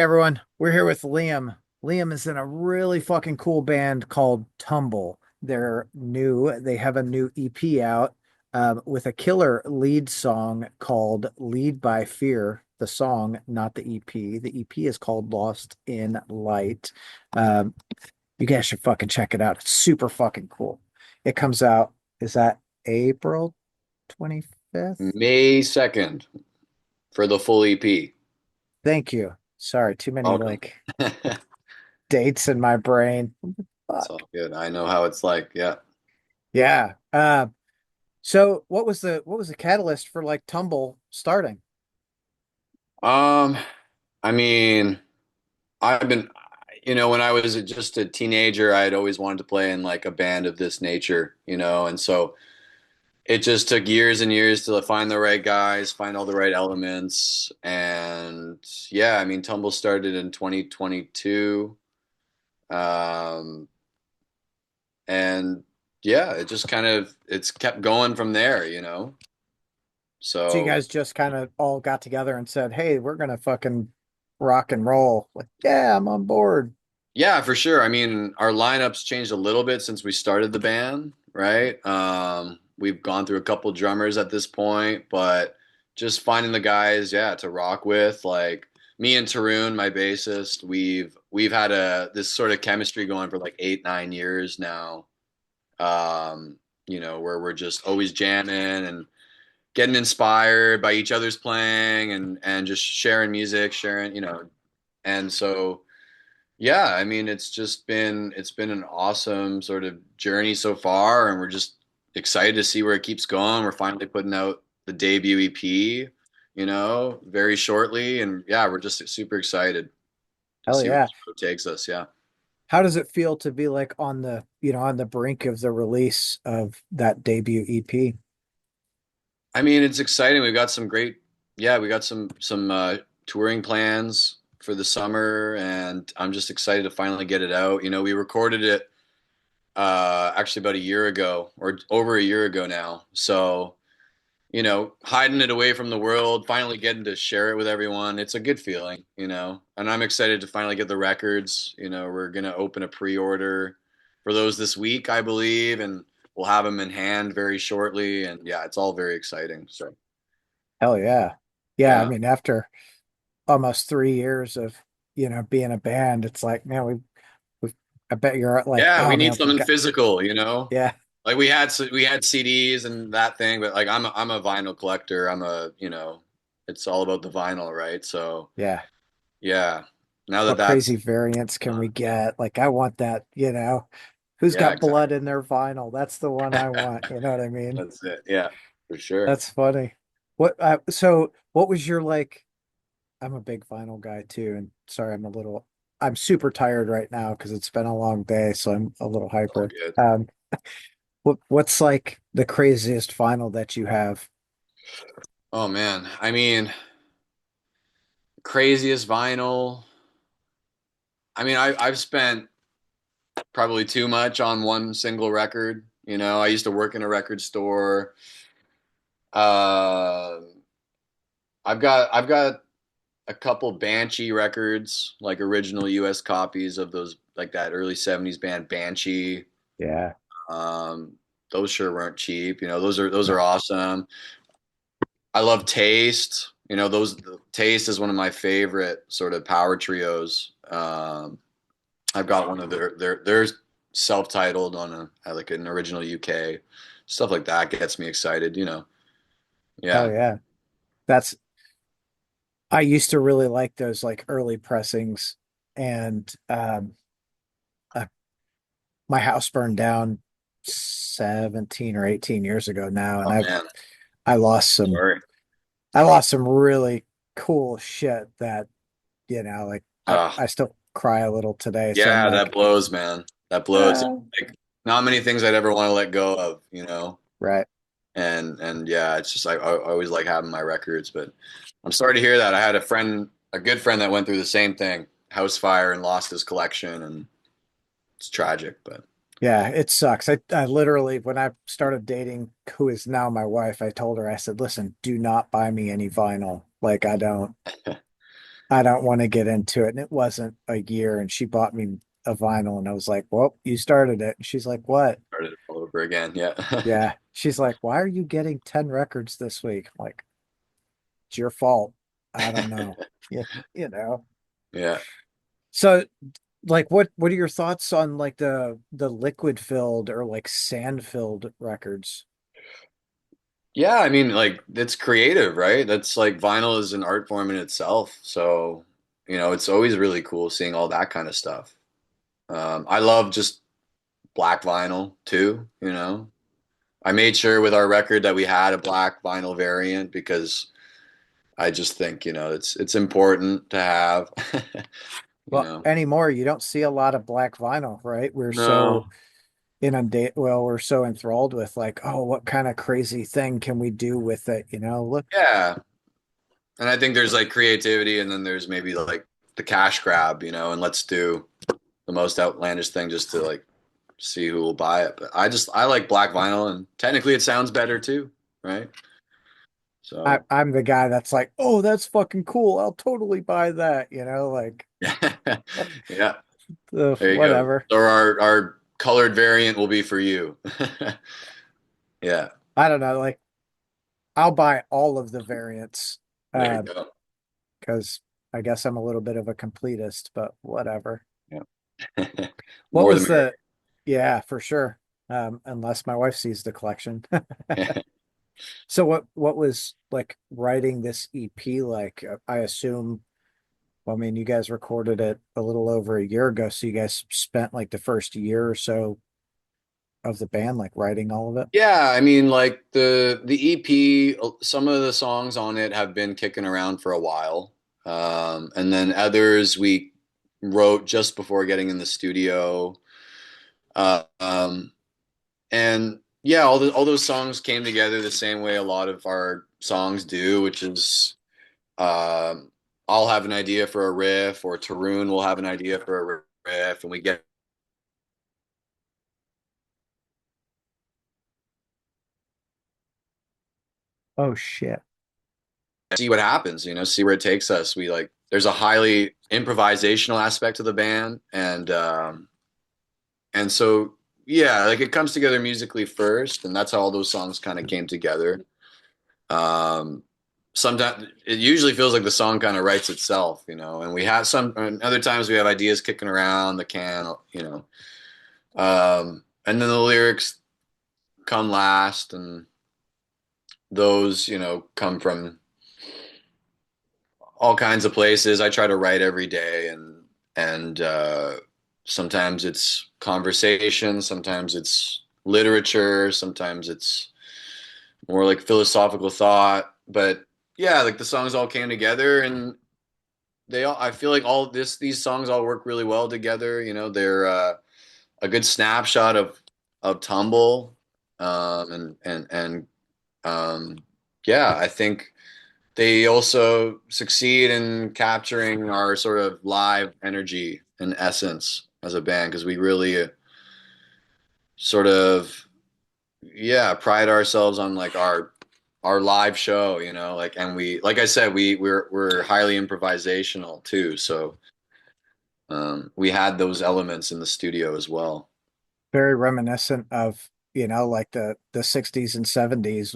everyone. We're here with Liam. Liam is in a really fucking cool band called Tumble. They have a new EP out with a killer lead song called Lead by Fear. The song, not the EP. The EP is called Lost in Light. Um, you guys should fucking check it out. It's super fucking cool. It comes out, is that April 25th? May 2nd for the full EP. Thank you. Sorry, too many Welcome. like It's dates in my brain. Fuck. all good. I know how it's like. Yeah. Yeah. So what was the catalyst for like Tumble starting? Um, I mean, I've been, when I was just a teenager, I had always wanted to play in like a band of this nature, and so it just took years and years to find the right guys, find all the right elements. And yeah, I mean, Tumble started in 2022. Um, and yeah, it's kept going from there. So you So guys just kind of all got together and said, "Hey, we're gonna fucking rock and roll." Like, yeah, I'm on board. yeah, for sure. I mean, our lineups changed a little bit since we started the band, right? We've gone through a couple drummers at this point, but just finding the guys, yeah, to rock with, like me and Tarun, my bassist, we've had a this sort of chemistry going for like 8, 9 years now. Um, where we're just always jamming and getting inspired by each other's playing and just sharing music, and so yeah, I mean it's been an awesome sort of journey so far, and we're just excited to see where it keeps going. We're finally putting out the debut EP, very shortly, and yeah, we're just super excited to Hell see where yeah. this road takes us. Yeah. How does it feel to be like on the brink of the release of that debut EP? I mean, it's exciting. We got some touring plans for the summer, and I'm just excited to finally get it out. We recorded it actually about a year ago or over a year ago now. So, hiding it away from the world, finally getting to share it with everyone, it's a good feeling. And I'm excited to finally get the records. We're gonna open a pre-order for those this week, I believe, and we'll have them in hand very shortly. And yeah, it's all very exciting. So. Hell yeah. Yeah, I Yeah. mean, after almost 3 years of, being a band, it's like, man, we I bet you're like, Yeah, oh we need man, we something got, physical. yeah, Like we had CDs and that thing, but like I'm a vinyl collector. It's all about the vinyl, right? So, yeah. yeah. Now that What that's crazy variants can we get? Like, I want that. Who's yeah, got blood exactly. in their vinyl? That's the one I want. You know what I mean? That's it. Yeah, for sure. That's funny. So what was your like? I'm a big vinyl guy too, and sorry, I'm super tired right now because it's been a long day, so I'm a little All hyper. good. What's like the craziest vinyl that you have? Oh man. I mean, craziest vinyl. I mean, I've spent probably too much on one single record. I used to work in a record store. Uh, I've got a couple Banshee records, like original US copies of those, like that early 70s band Banshee. Yeah. Um, those sure weren't cheap. Those are No. awesome. I love Taste. Taste is one of my favorite sort of power trios. I've got one of their self-titled on like an original UK stuff like that gets me excited. Hell Yeah. yeah. That's I used to really like those like early pressings and uh, my house burned down 17 or 18 years ago now and Oh I man, I lost some sorry. I lost some really cool shit that like Uh, I still cry a little today. So I'm yeah, that like, blows, man. That blows. ah, Like not many things I'd ever want to let go of. right. And yeah, it's just like I always like having my records, but I'm sorry to hear that. I had a good friend that went through the same thing, house fire, and lost his collection, and it's tragic. But Yeah, it sucks. I literally, when I started dating who is now my wife, I told her, I said, listen, do not buy me any vinyl. Like I don't. I don't want to get into it. And it wasn't a year. And she bought me a vinyl, and I was like, well, you started it. And she's like, what? Started it all over again. Yeah. Yeah. She's like, why are you getting 10 records this week? I'm like, it's your fault. I don't know. Yeah, you know. Yeah. So like what are your thoughts on like the liquid filled or like sand filled records? Yeah, I mean, like it's creative, right? That's like vinyl is an art form in itself. So, it's always really cool seeing all that kind of stuff. I love just black vinyl too, you know. I made sure with our record that we had a black vinyl variant because I just think, it's important to have, you Well, know. anymore, you don't see a lot of black vinyl, right? We're so No. we're so enthralled with like, oh, what kind of crazy thing can we do with it? You know, look, Yeah. And I think there's like creativity and then there's maybe like the cash grab, and let's do the most outlandish thing just to like see who will buy it. But I like black vinyl and technically it sounds better too, right? So I'm the guy that's like, oh, that's fucking cool. I'll totally buy that, you know, like yeah, there you go. whatever. Or our colored variant will be for you. Yeah, I don't know, like I'll buy all of the variants. there you Uh, go. because I guess I'm a little bit of a completist, but whatever. Yeah. What More the was the, yeah, for sure. Unless my wife sees the collection. merrier. So what was like writing this EP like? I assume, well, I mean, you guys recorded it a little over a year ago, so you guys spent like the first year or so of the band like writing all of it. Yeah, I mean, like the EP, some of the songs on it have been kicking around for a while, and then others we wrote just before getting in the studio. Uh, um, and yeah, all those songs came together the same way a lot of our songs do, which is um, I'll have an idea for a riff, or Tarun will have an idea for a riff, and we get Oh shit. see what happens, see where it takes us. We like there's a highly improvisational aspect to the band, and so yeah, like it comes together musically first, and that's how all those songs kind of came together. Um, Sometimes it usually feels like the song kind of writes itself, and we have some, and other times we have ideas kicking around the can, and then the lyrics come last, and those, come from all kinds of places. I try to write every day, and sometimes it's conversation, sometimes it's literature, sometimes it's more like philosophical thought. But yeah, like the songs all came together, and they all. I feel like all these songs all work really well together. They're a good snapshot of Tumble, and yeah, I think they also succeed in capturing our sort of live energy and essence as a band because we really sort of pride ourselves on like our live show, like, and we like I said we're highly improvisational too, so we had those elements in the studio as well. Very reminiscent of, you know, like the 60s and 70s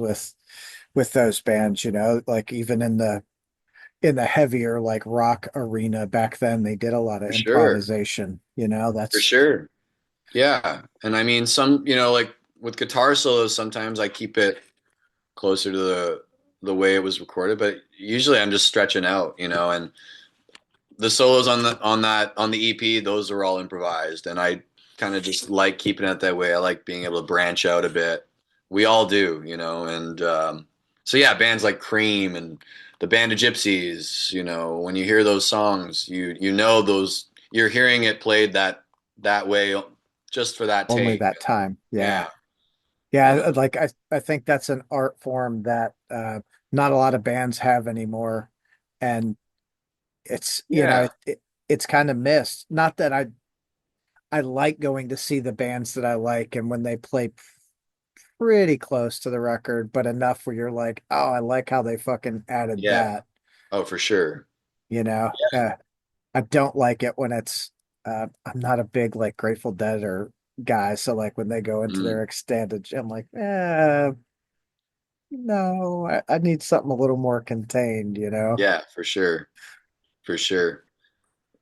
with those bands, you know, like even in the heavier like rock arena back then, they did a lot of For sure, improvisation, you know, for that's sure. Yeah, and I mean some, like with guitar solos, sometimes I keep it closer to the way it was recorded, but usually I'm just stretching out, and the solos on the EP, those are all improvised, and I kind of just like keeping it that way. I like being able to branch out a bit. We all do, and so yeah, bands like Cream and the Band of Gypsies, when you hear those songs, you know those you're hearing it played that way just for that only take. that time. Yeah. Yeah, and Yeah, like I think that's an art form that not a lot of bands have anymore. And it's, you know, yeah, it's kind of missed. Not that I like going to see the bands that I like and when they play pretty close to the record, but enough where you're like, oh, I like how they fucking added yeah. that, Oh, for sure. you know. I don't like it when it's I'm not a big like Grateful Dead or guy, so like when they go into Mm, their extended, I'm like, no, I need something a little more contained, you know. yeah, for sure. For sure.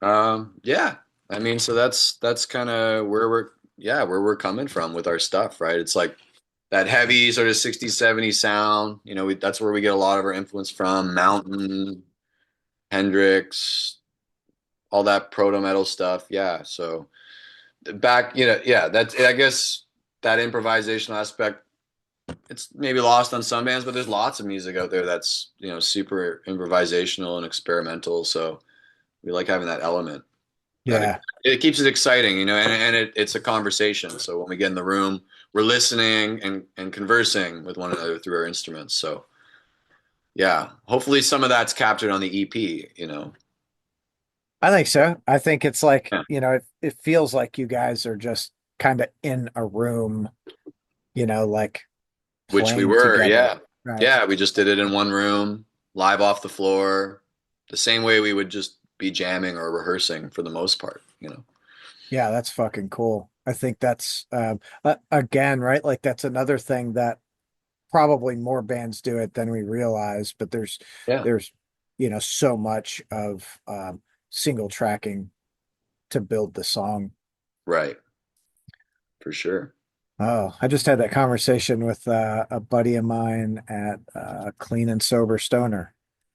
Yeah. I mean, so that's kind of where we're coming from with our stuff, right? It's like that heavy sort of 60s, 70s sound. That's where we get a lot of our influence from. Mountain, Hendrix, all that proto metal stuff. Yeah. So back, yeah, that's I guess that improvisational aspect, it's maybe lost on some bands, but there's lots of music out there that's, super improvisational and experimental. So we like having that element. That Yeah. it keeps it exciting, and it's a conversation. So when we get in the room, we're listening and conversing with one another through our instruments. So yeah, hopefully some of that's captured on the EP. I think so. I think it's like, Yeah, it feels like you guys are just kind of in a room, like which we playing were. together. Yeah, Right. yeah, we just did it in one room, live off the floor, the same way we would just be jamming or rehearsing for the most part. Yeah, that's fucking cool. I think that's again, right? Like that's another thing that probably more bands do it than we realize, but Yeah, there's so much of single tracking to build the song. right, for sure. Oh, I just had that conversation with a buddy of mine at Clean and Sober Stoner.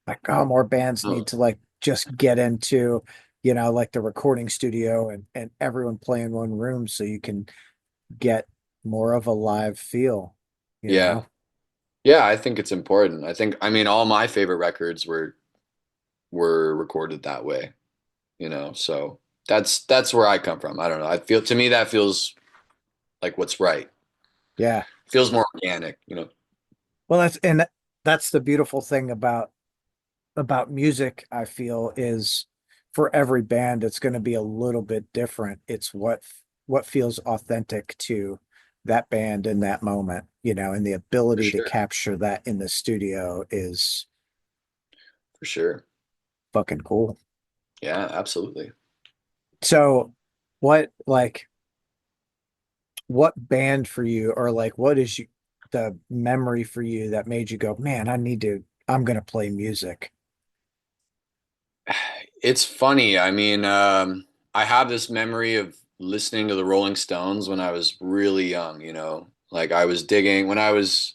Like, oh, more bands need Oh, to like just get into, like the recording studio and everyone play in one room so you can get more of a live feel, you yeah, know? yeah. I think it's important. I mean, all my favorite records were recorded that way. So that's where I come from. I don't know. I feel, to me, that feels like what's right. Yeah. Feels more organic. Well, that's the beautiful thing about music, I feel, is for every band, it's going to be a little bit different. It's what feels authentic to that band in that moment, and the For ability to sure. capture that in the studio is For sure. fucking cool. Yeah, absolutely. So, what like what band for you, or like what is the memory for you that made you go, man, I'm gonna play music. It's funny. I mean, I have this memory of listening to the Rolling Stones when I was really young. Like I was digging when I was,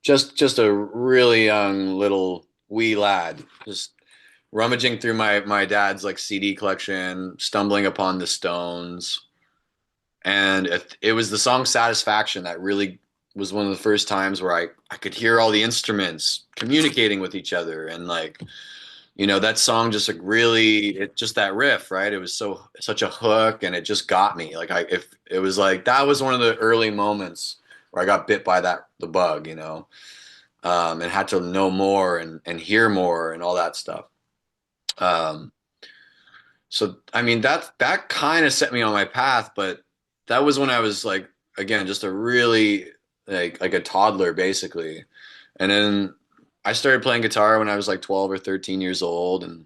just a really young little wee lad, just rummaging through my dad's like CD collection, stumbling upon the Stones. And it was the song Satisfaction that really was one of the first times where I could hear all the instruments communicating with each other. And like, that song just like really, just that riff, right? It was such a hook, and it just got me. Like if it was like, that was one of the early moments where I got bit by the bug, and had to know more and hear more and all that stuff. Um, So I mean that kind of set me on my path, but that was when I was like, again, just a really like a toddler basically. And then I started playing guitar when I was like 12 or 13 years old, and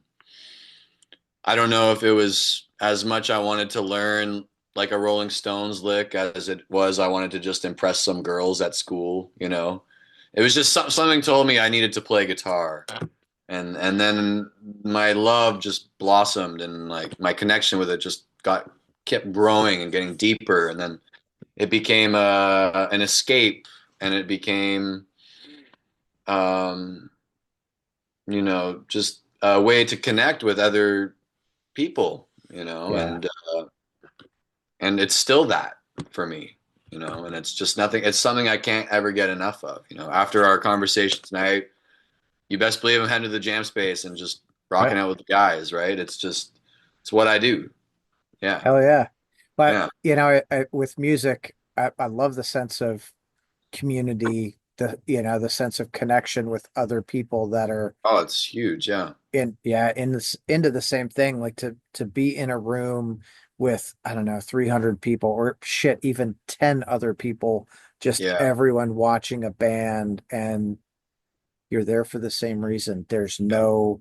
I don't know if it was as much I wanted to learn like a Rolling Stones lick as it was I wanted to just impress some girls at school. It was just something told me I needed to play guitar, and then my love just blossomed, and like my connection with it just kept growing and getting deeper, and then it became an escape, and it became um just a way to connect with other people, Yeah. and it's still that for me, and it's just nothing, it's something I can't ever get enough of. After our conversation tonight, you best believe I'm heading to the jam space and just rocking out with the guys, right? It's what I do. Yeah. Hell yeah. But, Yeah. with music, I love the sense of community, the sense of connection with other people that are Oh, it's huge. Yeah. into the same thing, like to be in a room with, I don't know, 300 people or shit, even 10 other people, just Yeah. everyone watching a band and you're there for the same reason. There's Yeah.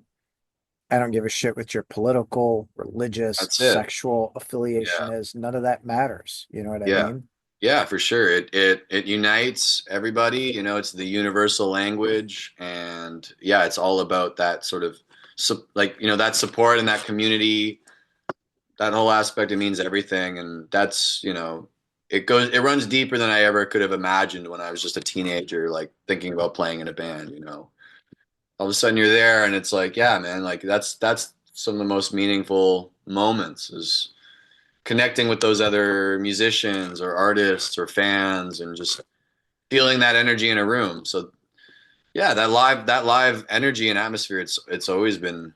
I don't give a shit what your political, religious, That's it. sexual affiliation Yeah. is. None of that matters. You know what I Yeah. mean? Yeah, for sure. It unites everybody, it's the universal language, and yeah, it's all about that sort of like, that support and that community, that whole aspect. It means everything, and that's, it runs deeper than I ever could have imagined when I was just a teenager, like thinking about playing in a band. All of a sudden you're there and it's like, yeah, man, like that's some of the most meaningful moments is connecting with those other musicians or artists or fans and just feeling that energy in a room. So yeah, that live energy and atmosphere, it's always been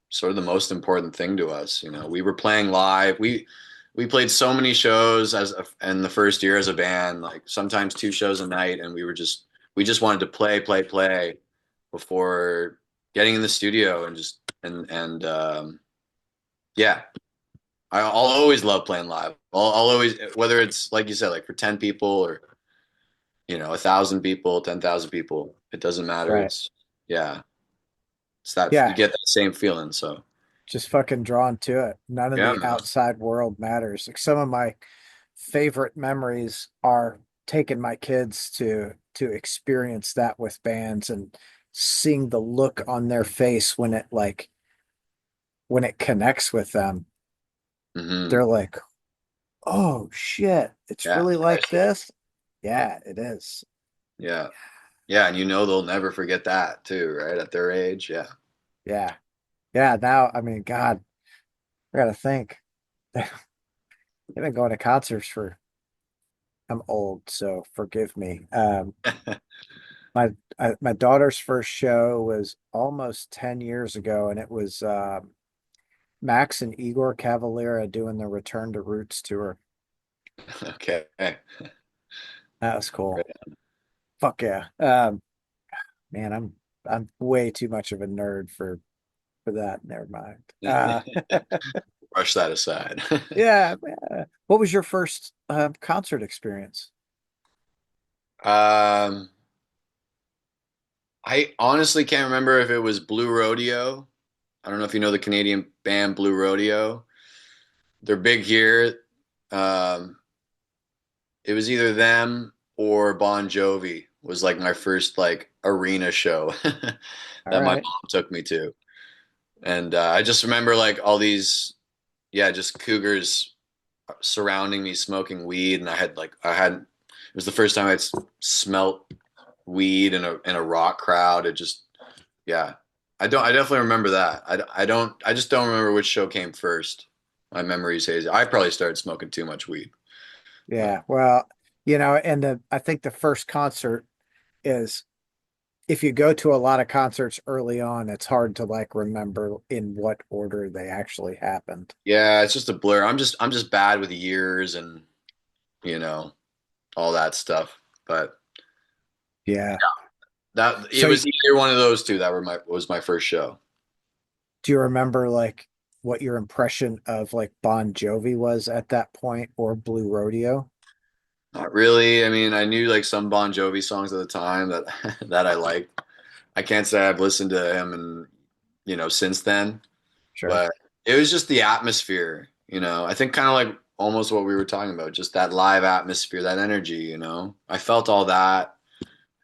sort of the most important thing to us. We were playing live. We played so many shows in the first year as a band, like sometimes two shows a night, and we just wanted to play, play, play before getting in the studio and just and yeah, I'll always love playing live. I'll always, whether it's like you said, like for 10 people or 1,000 people, 10,000 people, it doesn't matter. Right. It's yeah, it's that you Yeah. get that same feeling. So Just fucking drawn to it. None of yeah, the man. outside world matters. Like some of my favorite memories are taking my kids to experience that with bands and seeing the look on their face when it connects with them. Hmm. They're like, "Oh shit, it's Yeah, really like priceless. this." Yeah, it is. Yeah, yeah, and they'll never forget that too, right? At their age, yeah. Yeah. Yeah, now I mean, God, I gotta think. They've been going to concerts for I'm old, so forgive me. My daughter's first show was almost 10 years ago, and it was Max and Igor Cavalera doing the Return to Roots tour. Okay. That was cool. Right. Fuck yeah. Man, I'm way too much of a nerd for that. Never mind. Brush that aside. Yeah. What was your first concert experience? um, I honestly can't remember if it was Blue Rodeo. I don't know if you know the Canadian band Blue Rodeo. They're big here. Um, it was either them or Bon Jovi was like my first like arena show All that my right. mom took me to. And I just remember like all these, yeah, just cougars surrounding me smoking weed. And it was the first time I'd smelt weed in a rock crowd. It just, yeah, I definitely remember that. I just don't remember which show came first. My memory's hazy. I probably started smoking too much weed, but Yeah. Well, and I think the first concert is if you go to a lot of concerts early on, it's hard to like remember in what order they actually happened. yeah, it's just a blur. I'm just bad with years and you know all that stuff. But Yeah. that it So was either one of those two that was my first show. do you remember like what your impression of like Bon Jovi was at that point or Blue Rodeo? Not really. I mean, I knew like some Bon Jovi songs at the time that that I liked. I can't say I've listened to him and since then, Sure. but it was just the atmosphere. I think kind of like almost what we were talking about, just that live atmosphere, that energy. I felt all that,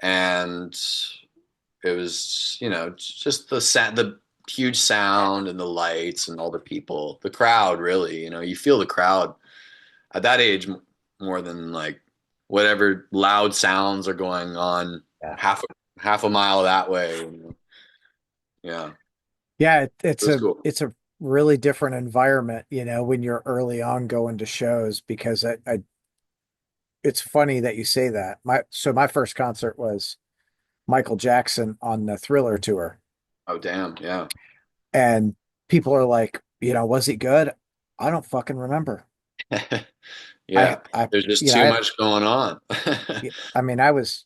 and it was just the huge sound and the lights and all the people, the crowd. Really, you feel the crowd at that age more than like whatever loud sounds are going on Yeah. half a mile that way. Yeah, Yeah, it was cool. it's a really different environment, when you're early on going to shows because it's funny that you say that. My first concert was Michael Jackson on the Thriller tour. Oh, damn. Yeah. And people are like, was he good? I don't fucking remember. Yeah. I, There's just I too had, much going on. I mean, God, I was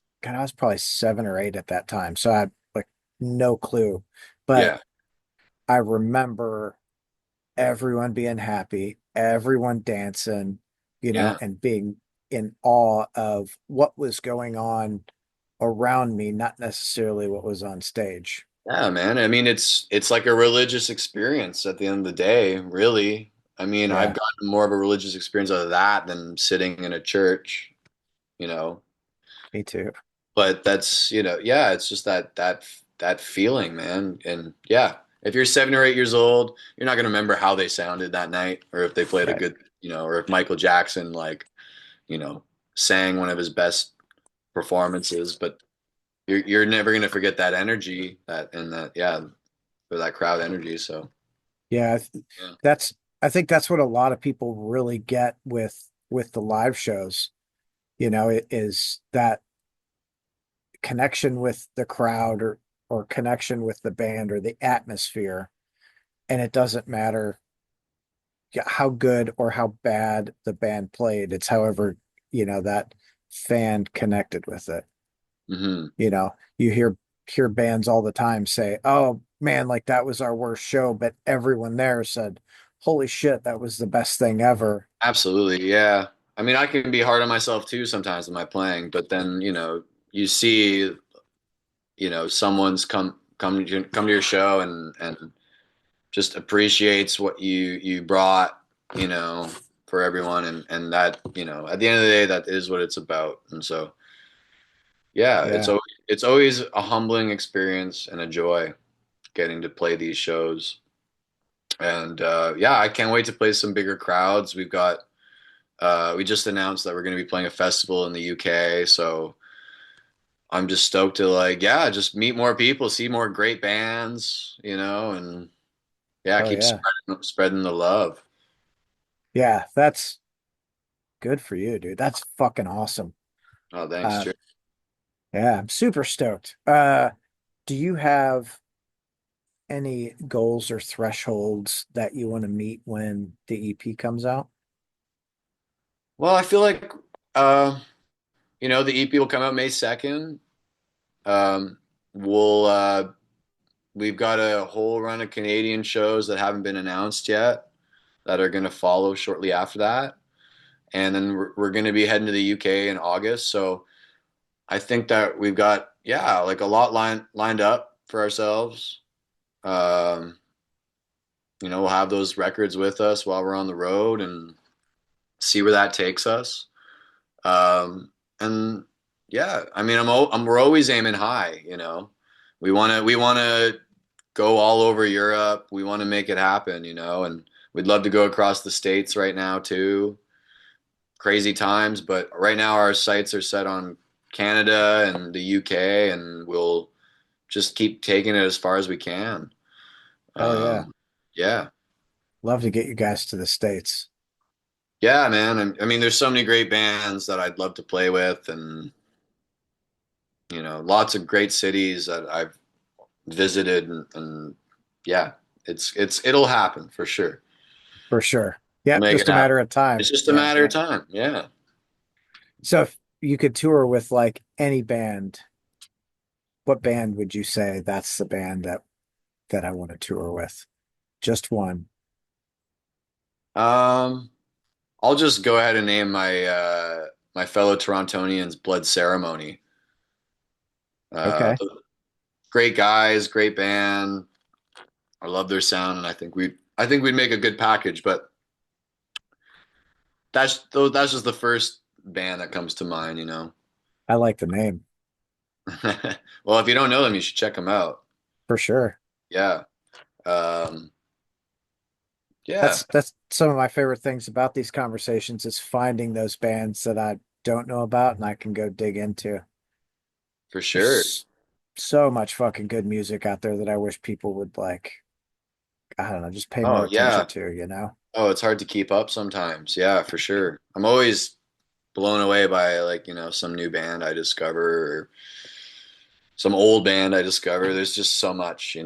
probably 7 or 8 at that time. So I had like no clue, but Yeah. I remember everyone being happy, everyone dancing, Yeah. and being in awe of what was going on around me, not necessarily what was on stage. Yeah, man. I mean, it's like a religious experience at the end of the day, really. I mean, I've Yeah, gotten more of a religious experience out of that than sitting in a church, you know. me too. But that's, yeah, it's just that feeling, man. And yeah, if you're 7 or 8 years old, you're not gonna remember how they sounded that night, or if they played a Right. good, or if Michael Jackson you know, sang one of his best performances. But you're never gonna forget that energy, that and that, yeah, for that crowd energy. So Yeah, yeah. that's I think that's what a lot of people really get with the live shows, it is that connection with the crowd or connection with the band or the atmosphere. And it doesn't matter how good or how bad the band played. It's however, that fan connected with it. Hmm. You hear bands all the time say, "Oh man, like that was our worst show," but everyone there said, "Holy shit, that was the best thing ever." Absolutely, yeah. I mean, I can be hard on myself too sometimes in my playing, but then, you see, someone's come to your show and just appreciates what you brought, you know, for everyone, and that, at the end of the day, that is what it's about. And so, yeah, Yeah. it's always a humbling experience and a joy getting to play these shows. And yeah, I can't wait to play some bigger crowds. We just announced that we're going to be playing a festival in the UK, so I'm just stoked to yeah, just meet more people, see more great bands, and yeah, Oh keep yeah. spreading the love. Yeah, that's good for you, dude. That's fucking awesome. Oh, thanks, Uh Jer. yeah, I'm super stoked. Do you have any goals or thresholds that you want to meet when the EP comes out? Well, I feel like uh, the EP will come out May 2nd. Um, we'll we've got a whole run of Canadian shows that haven't been announced yet that are going to follow shortly after that. And then we're going to be heading to the UK in August. So I think that we've got, yeah, like a lot lined up for ourselves. Um, we'll have those records with us while we're on the road and see where that takes us. And yeah, I mean, we're always aiming high. We want to go all over Europe. We want to make it happen. And we'd love to go across the states right now too. Crazy times, but right now our sights are set on Canada and the UK, and we'll just keep taking it as far as we can. Hell yeah. Yeah, Love to get you guys to the States. yeah, man. I mean, there's so many great bands that I'd love to play with, and lots of great cities that I've visited, and yeah, it'll happen for sure. For sure. We'll Yeah, make it just a happen. matter of time. It's just a Yeah. matter of time. Yeah, So if you could tour with like any band, what band would you say that's the band that I want to tour with? Just one. um, I'll just go ahead and name my fellow Torontonians Blood Ceremony. Okay. Great guys, great band. I love their sound, and I think we'd make a good package. But that's just the first band that comes to mind. I like the name Well, if you don't know them, you should check them out. for sure. Yeah, um, yeah, That's some of my favorite things about these conversations is finding those bands that I don't know about and I can go dig into. for sure. There's so much fucking good music out there that I wish people would like, I don't know, just pay more Oh attention yeah. to? Oh, it's hard to keep up sometimes. Yeah, for sure. I'm always blown away by some new band I discover or some old band I discover. There's just so much.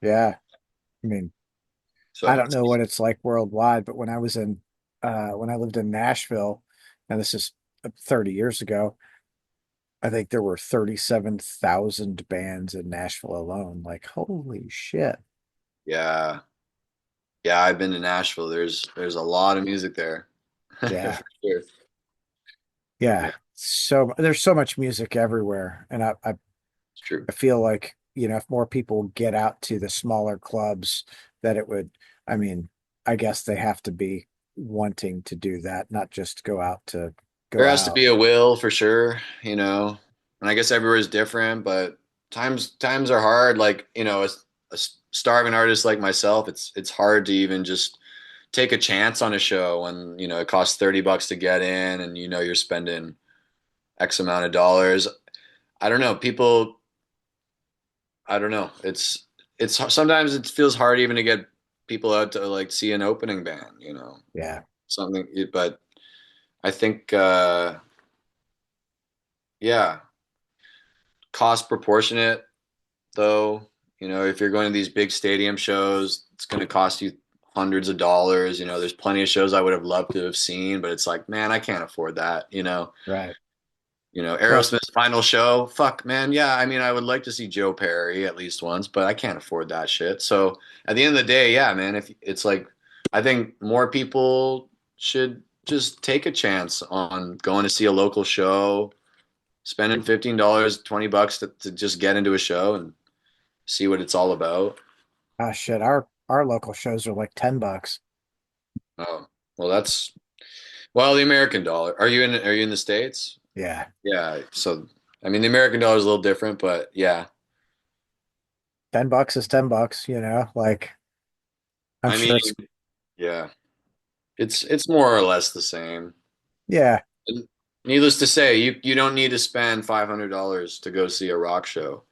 Yeah. I mean, I So don't know what it's like worldwide, but when I lived in Nashville, and this is 30 years ago, I think there were 37,000 bands in Nashville alone. Like, holy shit. yeah, yeah. I've been to Nashville. There's a lot of music there, for Yeah. sure. Yeah, Yeah. So there's so much music everywhere. And it's true. I feel like if more people get out to the smaller clubs, that it would, I mean, I guess they have to be wanting to do that, not just go out to There go has to out. be a will for sure, you know. And I guess everywhere is different, but times are hard. Like, a starving artist like myself, it's hard to even just take a chance on a show when, it costs $30 to get in and you're spending X amount of dollars. I don't know. People, I don't know. It's sometimes it feels hard even to get people out to like see an opening band, Yeah. something, but I think yeah, cost proportionate though. If you're going to these big stadium shows, it's going to cost you hundreds of dollars. There's plenty of shows I would have loved to have seen, but it's like, man, I can't afford that. Right. Well, Aerosmith's final show. Fuck, man. Yeah, I mean, I would like to see Joe Perry at least once, but I can't afford that shit. So at the end of the day, yeah, man, if it's like, I think more people should just take a chance on going to see a local show, spending $15, $20 to just get into a show and see what it's all about. shit, our local shows are like $10. Oh, well, the American dollar. Are you in the States? Yeah. Yeah. So, I mean, the American dollar is a little different, but yeah. $10 is $10, like I'm I mean, sure it's yeah, it's more or less the same. yeah, And needless to say, you don't need to spend $500 to go see a rock show.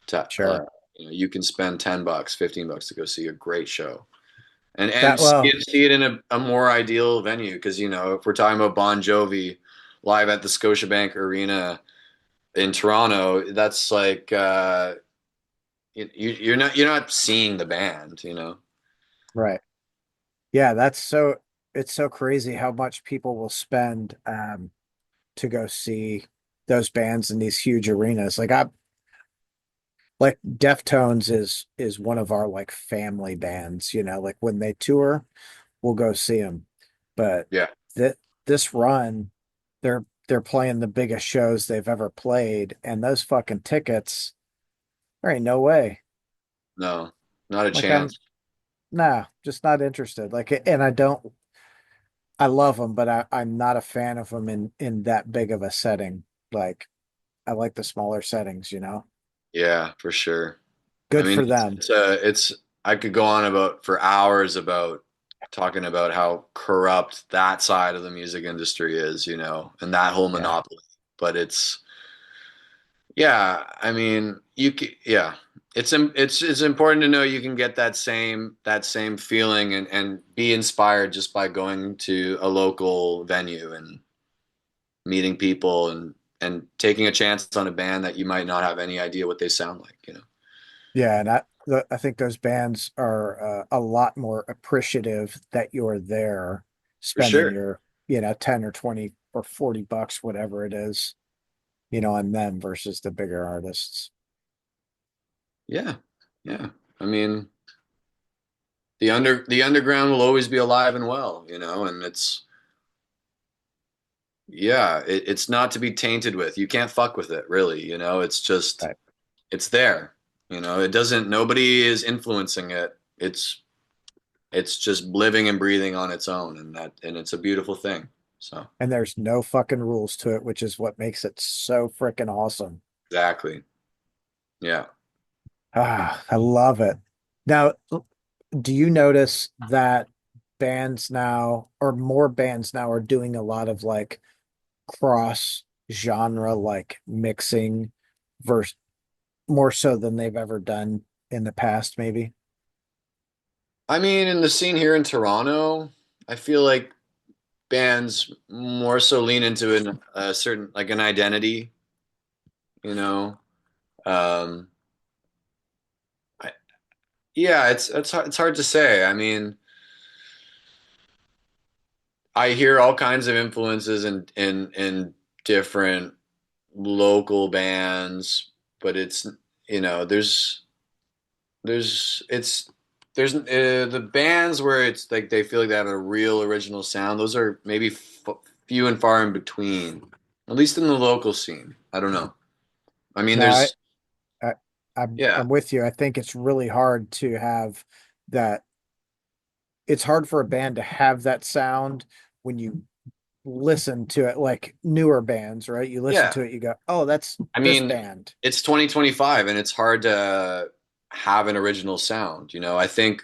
To sure. you can spend $10, $15 to go see a great show, and That see well, it in a more ideal venue. Because if we're talking about Bon Jovi live at the Scotiabank Arena in Toronto, that's like you're not seeing the band. right. Yeah, it's so crazy how much people will spend to go see those bands in these huge arenas. Like Deftones is one of our like family bands, like when they tour, we'll go see them. But Yeah, that this run, they're playing the biggest shows they've ever played, and those fucking tickets, there ain't no way. no, not a Like I'm chance. nah, just not interested. Like, and I love them, but I'm not a fan of them in that big of a setting. Like I like the smaller settings. Yeah, for sure. I Good mean, for it's them. it's I could go on about for hours about talking about how corrupt that side of the music industry is, and that whole Yeah. monopoly. But yeah, I mean, yeah, it's important to know you can get that same feeling and be inspired just by going to a local venue and meeting people and taking a chance on a band that you might not have any idea what they sound like. Yeah, and I think those bands are a lot more appreciative that you're there For spending sure. your, 10 or 20 or $40, whatever it is, on them versus the bigger artists. Yeah. Yeah. I mean, the underground will always be alive and well, and it's not to be tainted with. You can't fuck with it, really, it's just Right. it's there. It doesn't nobody is influencing it. It's just living and breathing on its own and it's a beautiful thing. So, And there's no fucking rules to it, which is what makes it so freaking awesome. exactly. Yeah. I love it. Now, do you notice that bands now, or more bands now, are doing a lot of like cross genre, like mixing, versus more so than they've ever done in the past, maybe? I mean, in the scene here in Toronto, I feel like bands more so lean into a certain like an identity, you know. Um, I, yeah, it's hard to say. I mean, I hear all kinds of influences in different local bands, but it's there's it's there's the bands where it's like they feel like they have a real original sound. Those are maybe few and far in between, at least in the local scene. I don't know. I mean, No, there's I Yeah, I'm with you. I think it's really hard to have that. It's hard for a band to have that sound when you listen to it, like newer bands, right? You listen yeah. to it, you go, "Oh, that's I this mean, band." it's 2025 and it's hard to have an original sound, you know. I think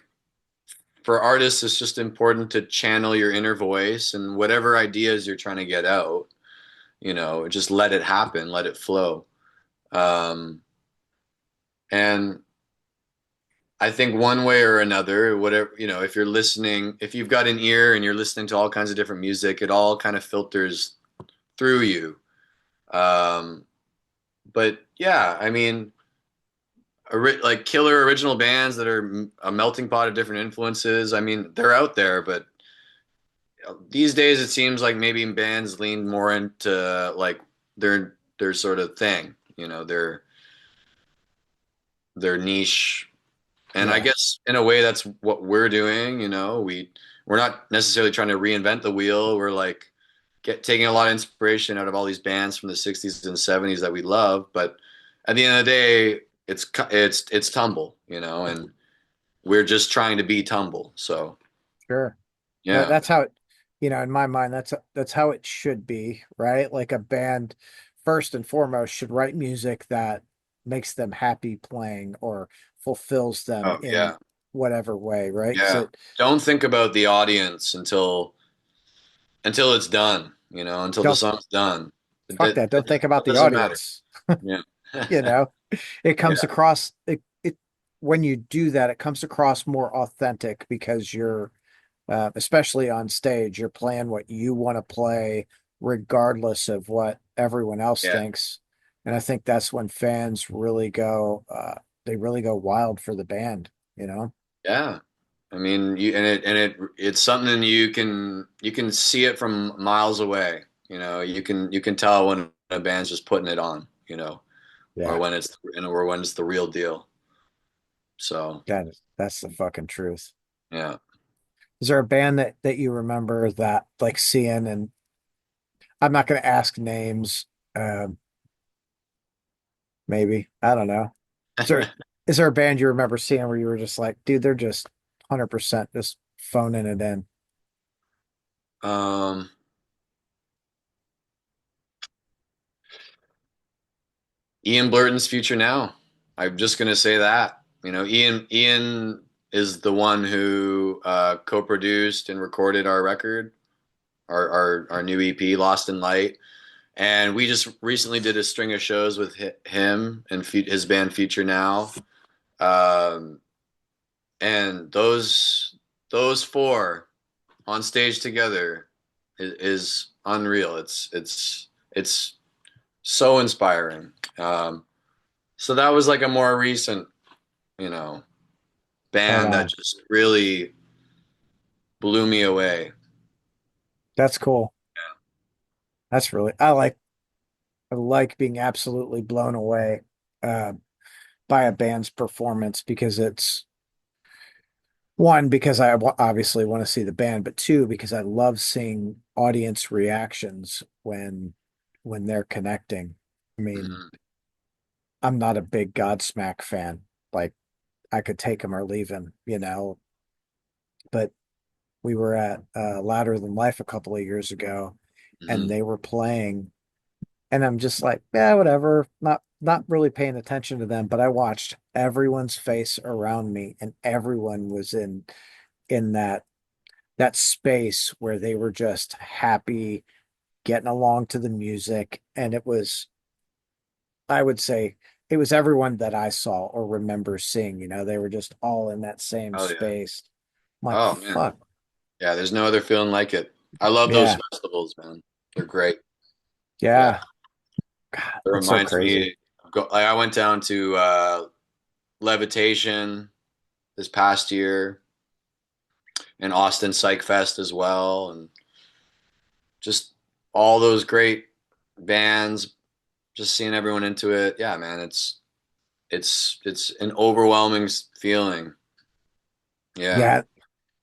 for artists, it's just important to channel your inner voice and whatever ideas you're trying to get out, you know, just let it happen, let it flow. Um, and I think one way or another, whatever, you know, if you're listening, if you've got an ear and you're listening to all kinds of different music, it all kind of filters through you. Um, but yeah, I mean, like killer original bands that are a melting pot of different influences. I mean, they're out there, but these days it seems like maybe bands lean more into like their sort of thing, you know, their niche. And I Yeah, guess in a way that's what we're doing, you know, we're not necessarily trying to reinvent the wheel. We're like taking a lot of inspiration out of all these bands from the 60s and 70s that we love, but at the end of the day, it's Tumble, you know, and we're just trying to be Tumble. So, sure. yeah. That's how it, in my mind, that's how it should be, right? Like a band, first and foremost, should write music that makes them happy playing or fulfills them Oh, in yeah. whatever way, right? Because Yeah. it, Don't think about the audience until it's done, you know, until the don't song's done. fuck that. Don't think about That the doesn't matter. audience. Yeah. You know, it comes Yeah. across it when you do that, it comes across more authentic because you're especially on stage, you're playing what you want to play, regardless of what everyone else Yeah. thinks. And I think that's when fans really go, they really go wild for the band, you know? Yeah. I mean, it's something you can see it from miles away. You know, you can tell when a band's just putting it on, you know, or Yeah, when it's the real deal. So, that's the fucking truth. yeah. Is there a band that you remember that like seeing, and I'm not going to ask names, um, maybe, I don't know. Is there is there a band you remember seeing where you were just like, dude, they're just 100% just phoning it in? Um, Ian Blurton's Future Now. I'm just gonna say that. You know, Ian is the one who co-produced and recorded our record, our new EP, Lost in Light. And we just recently did a string of shows with him and his band Future Now. Um, and those four on stage together is unreal. It's so inspiring. So that was like a more recent, you know, Right band that on. just really blew me away. That's cool. That's really I like being absolutely blown away uh, by a band's performance because it's one, because obviously want to see the band, but two, because I love seeing audience reactions when they're connecting. I mean, Mhm. I'm not a big Godsmack fan. Like I could take him or leave him, but we were at Louder Than Life a couple of years ago and Mhm. they were playing. And I'm just like, yeah, whatever. Not really paying attention to them, but I watched everyone's face around me, and everyone was in that space where they were just happy, getting along to the music. And it was, I would say, it was everyone that I saw or remember seeing, they were just all in that same Oh yeah. space. I'm like, Oh man. fuck. Yeah, there's no other feeling like it. I love those Yeah. festivals, man. They're great. Yeah. Yeah. God, It that's so reminds crazy. me like I went down to Levitation this past year and Austin Psych Fest as well and just all those great bands, just seeing everyone into it. Yeah, man, it's an overwhelming feeling. Yeah. Yeah.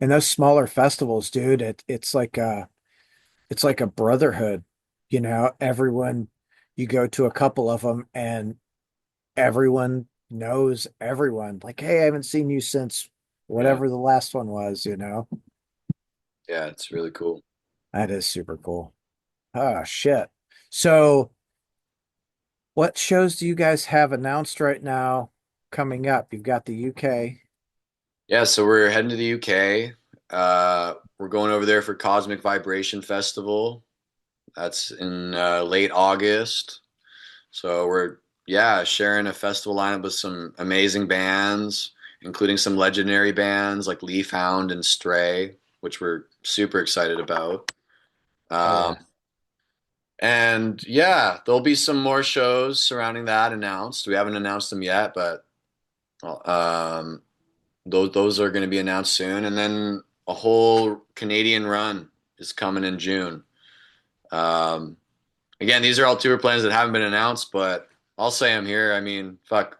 And those smaller festivals, dude, it's like a brotherhood, everyone, you go to a couple of them and everyone knows everyone. Like, hey, I haven't seen you since Yeah, whatever the last one was, you know? yeah, it's really cool. That is super cool. Oh, shit. So, what shows do you guys have announced right now coming up? You've got the UK. Yeah, so we're heading to the UK. We're going over there for Cosmic Vibration Festival. That's in late August. So we're yeah sharing a festival lineup with some amazing bands, including some legendary bands like Leaf Hound and Stray, which we're super excited about. Oh, Um, yeah. and yeah, there'll be some more shows surrounding that announced. We haven't announced them yet, but um, those are going to be announced soon. And then a whole Canadian run is coming in June. Um, Again, these are all tour plans that haven't been announced, but I'll say I'm here. I mean, fuck,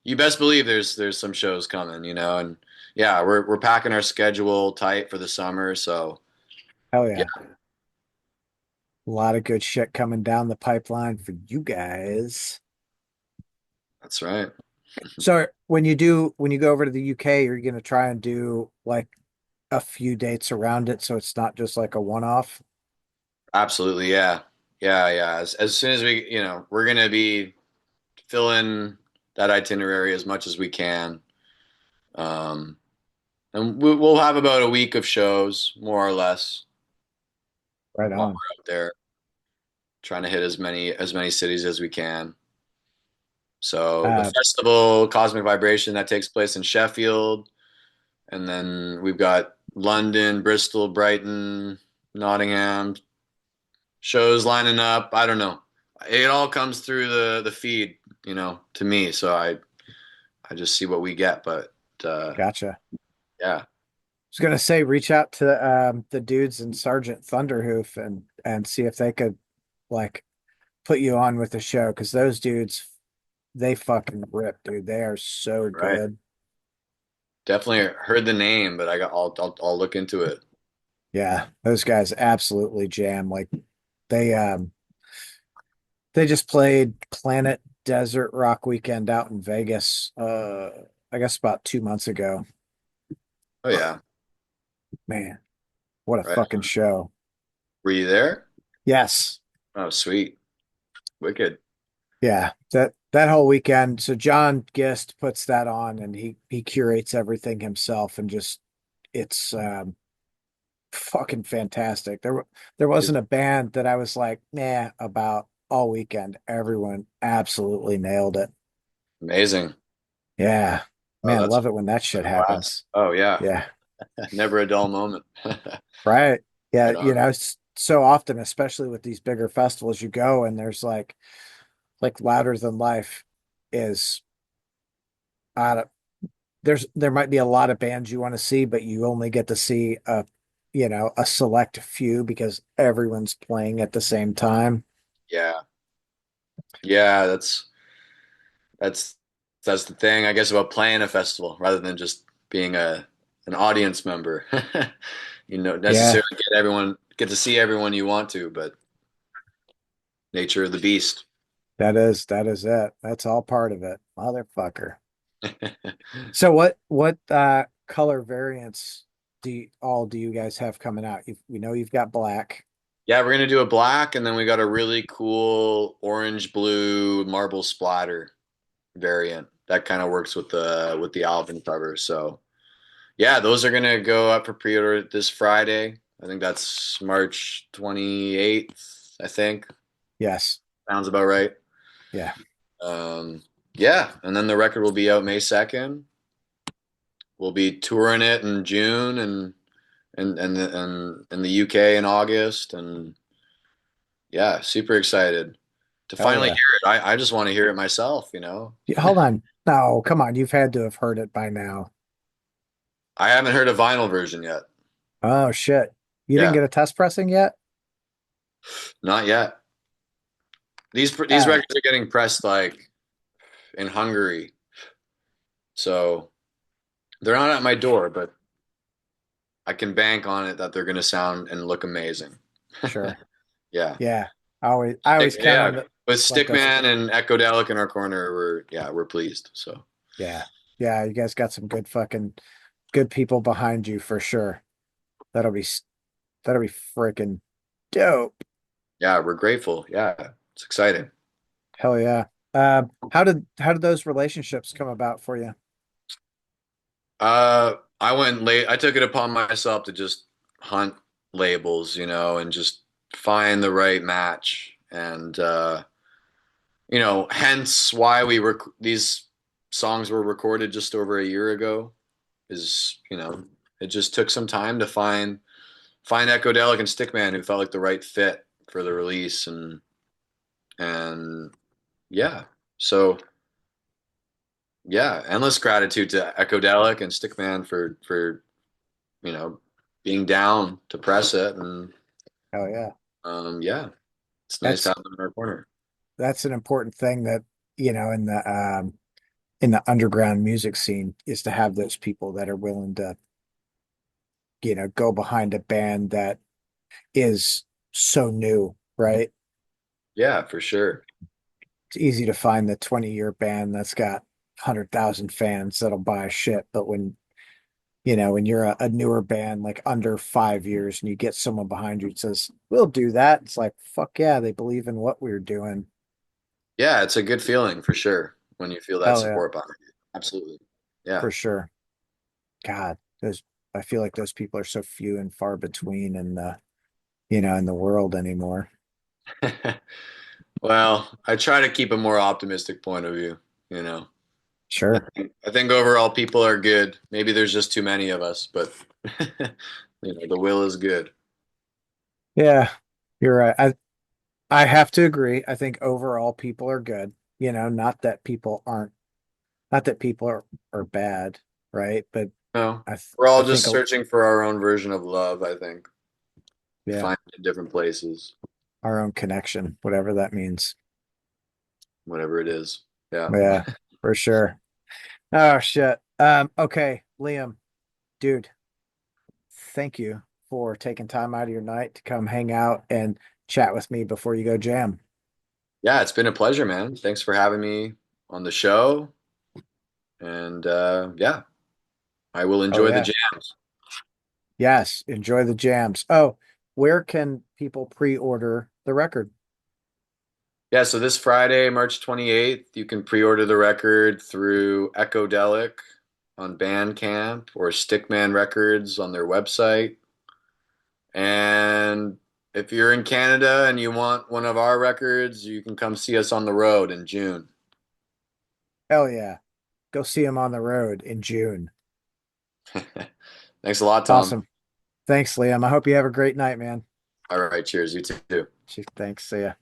you best believe there's some shows coming, and yeah, we're packing our schedule tight for the summer. So Hell yeah, yeah. A lot of good shit coming down the pipeline for you guys. that's right. So when you go over to the UK, you're gonna try and do like a few dates around it so it's not just like a one-off. Absolutely, yeah, yeah, yeah. As soon as we're gonna be filling that itinerary as much as we can. Um, and we'll have about a week of shows, more or less, Right while on. we're out there trying to hit as many cities as we can. So the Uh, festival, Cosmic Vibration, that takes place in Sheffield, and then we've got London, Bristol, Brighton, Nottingham shows lining up. I don't know. It all comes through the feed, to me. So I just see what we get. But gotcha. I yeah, was gonna say reach out to the dudes in Sergeant Thunderhoof and see if they could like put you on with the show because those dudes they fucking rip, dude. They are so right. good. Definitely heard the name, but I'll look into it. Yeah, those guys absolutely jam. Like they they just played Planet Desert Rock Weekend out in Vegas I guess about 2 months ago. Oh yeah, Man, what a right. fucking show. Were you there? Yes. Oh, sweet, wicked, Yeah. That whole weekend. So John Gist puts that on and he curates everything himself and just it's fucking fantastic. There wasn't a band that I was like, nah, about all weekend. Everyone absolutely nailed it. amazing. Yeah. Oh, Man, that's love it when that shit a blast. happens. Oh yeah, Yeah. never a dull moment. Right. Yeah, Right on. so often, especially with these bigger festivals, you go and there's like Louder Than Life is uh there might be a lot of bands you want to see, but you only get to see a select few because everyone's playing at the same time. Yeah, yeah. That's that's the thing, I guess, about playing a festival rather than just being an audience member. Yeah, Necessarily get to see everyone you want to, but nature of the beast. that is it. That's all part of it. Motherfucker. So what color variants do you guys have coming out? We know you've got black. Yeah, we're gonna do a black, and then we got a really cool orange blue marble splatter variant that kind of works with the album cover. So yeah, those are gonna go up for pre-order this Friday. I think that's March 28th, I think. Yes. Sounds about right. Yeah. Um, yeah, and then the record will be out May 2nd. We'll be touring it in June and in the UK in August, and yeah, super excited to Hell finally yeah. hear it. I just want to hear it myself. Hold on. No, come on. You've had to have heard it by now. I haven't heard a vinyl version yet. Oh shit. You didn't Yeah, get a test pressing yet? not yet. These Uh, records are getting pressed like in Hungary, so they're not at my door, but I can bank on it that they're going to sound and look amazing. sure. Yeah. Yeah. I always count Yeah, on the with Like us. Stickman and Echodelic in our corner, we're pleased. So Yeah. Yeah, you guys got some good people behind you for sure. That'll be that'll be freaking dope. yeah, we're grateful. Yeah, it's exciting. Hell yeah. How did those relationships come about for you? I went late. I took it upon myself to just hunt labels, and just find the right match. And hence why these songs were recorded just over a year ago. Is it just took some time to find Echodelic and Stickman who felt like the right fit for the release, and yeah. So yeah, endless gratitude to Echodelic and Stickman for you know, being down to press it. And Oh yeah. yeah, it's nice to That's have them in our corner. that's an important thing that, in the underground music scene is to have those people that are willing to, go behind a band that is so new, right? Yeah, for sure. It's easy to find the 20-year band that's got 100,000 fans that'll buy a shit, but when you're a newer band, like under 5 years, and you get someone behind you that says, "We'll do that," it's like, fuck yeah, they believe in what we're doing. Yeah, it's a good feeling for sure when you feel that Hell yeah, support behind you. Absolutely. Yeah. for sure. God, those I feel like those people are so few and far between in the world anymore. Well, I try to keep a more optimistic point of view, you know. Sure. I think overall people are good. Maybe there's just too many of us, but the will is good. Yeah, you're right. I have to agree. I think overall people are good. Not that people are bad, right? But No, I th we're I all think just searching for our own version of love, I think. yeah, Find it in different places, our own connection, whatever that means. whatever it is. Yeah. Yeah, for sure. Oh shit. Okay, Liam, dude, thank you for taking time out of your night to come hang out and chat with me before you go jam. Yeah, it's been a pleasure, man. Thanks for having me on the show. And yeah, I will Oh enjoy the yeah. jams. Yes, enjoy the jams. Oh, where can people pre-order the record? Yeah, so this Friday, March 28th, you can pre-order the record through Echodelic on Bandcamp or Stickman Records on their website. And if you're in Canada and you want one of our records, you can come see us on the road in June. Hell yeah. Go see him on the road in June. Thanks a lot, Tom. Awesome. Thanks, Liam. I hope you have a great night, man. All right, cheers. You too. Thanks. See ya.